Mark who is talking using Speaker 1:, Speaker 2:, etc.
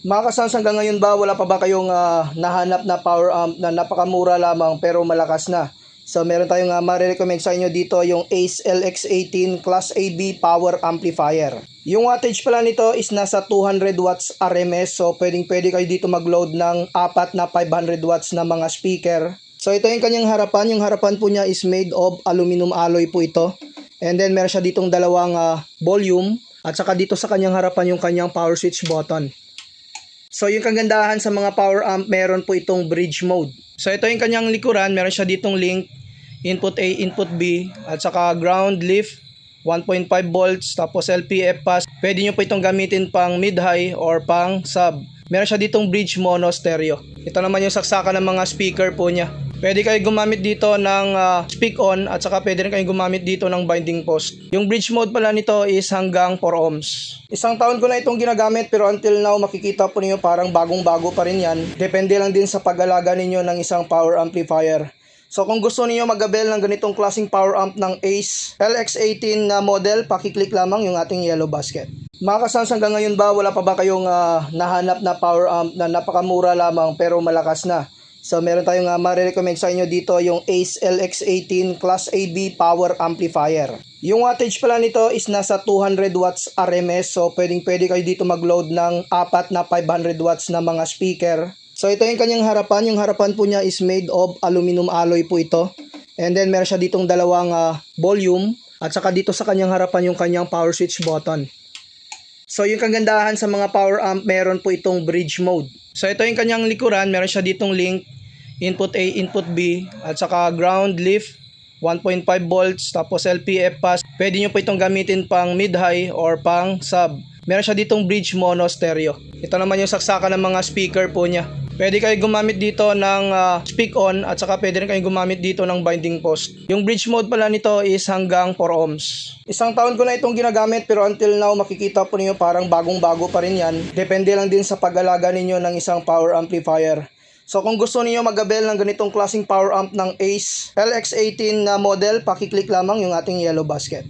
Speaker 1: Mga kasans, hanggang ngayon ba wala pa ba kayong nahanap na power amp na napakamura lamang pero malakas na? So meron tayong marirecommend sa inyo dito yung Ace LX18 Class AB Power Amplifier. Yung wattage pala nito is nasa 200 watts RMS, so pwede kayo dito mag-load ng apat na 500 watts na mga speaker. So ito yung kanyang harapan. Yung harapan po niya is made of aluminum alloy po ito. And then meron siya ditong dalawang volume at saka dito sa kanyang harapan yung kanyang power switch button. So yung kagandahan sa mga power amp, meron po itong bridge mode. So ito yung kanyang likuran, meron siya ditong link, input A, input B, at saka ground, lift, 1.5 volts, tapos LPF pass. Pwede nyo po itong gamitin pang mid-high or pang sub. Meron siya ditong bridge mono stereo. Ito naman yung saksakan ng mga speaker po niya. Pwede kayo gumamit dito ng speak on at saka pwede rin kayo gumamit dito ng binding post. Yung bridge mode pala nito is hanggang 4 ohms. Isang taon ko na itong ginagamit pero until now makikita po niyo parang bagong-bago pa rin yan. Depende lang din sa pag-alaga ninyo ng isang power amplifier. So kung gusto niyo mag-avail ng ganitong klaseng power amp ng Ace LX18 na model, pakiclick lamang yung ating yellow basket. Mga kasans, hanggang ngayon ba wala pa ba kayong nahanap na power amp na napakamura lamang pero malakas na? So meron tayong marirecommend sa inyo dito yung Ace LX18 Class AB Power Amplifier. Yung wattage pala nito is nasa 200 watts RMS, so pwede kayo dito mag-load ng apat na 500 watts na mga speaker. So ito yung kanyang harapan. Yung harapan po niya is made of aluminum alloy po ito. And then meron siya ditong dalawang volume at saka dito sa kanyang harapan yung kanyang power switch button. So yung kagandahan sa mga power amp, meron po itong bridge mode. So ito yung kanyang likuran, meron siya ditong link, input A, input B, at saka ground, lift, 1.5 volts, tapos LPF pass. Pwede nyo po itong gamitin pang mid-high or pang sub. Meron siya ditong bridge mono stereo. Ito naman yung saksakan ng mga speaker po niya. Pwede kayo gumamit dito ng speak on at saka pwede rin kayo gumamit dito ng binding post. Yung bridge mode pala nito is hanggang 4 ohms. Isang taon ko na itong ginagamit pero until now makikita po niyo parang bagong-bago pa rin yan. Depende lang din sa pag-alaga ninyo ng isang power amplifier. So kung gusto niyo mag-avail ng ganitong klaseng power amp ng Ace LX18 na model, pakiclick lamang yung ating yellow basket.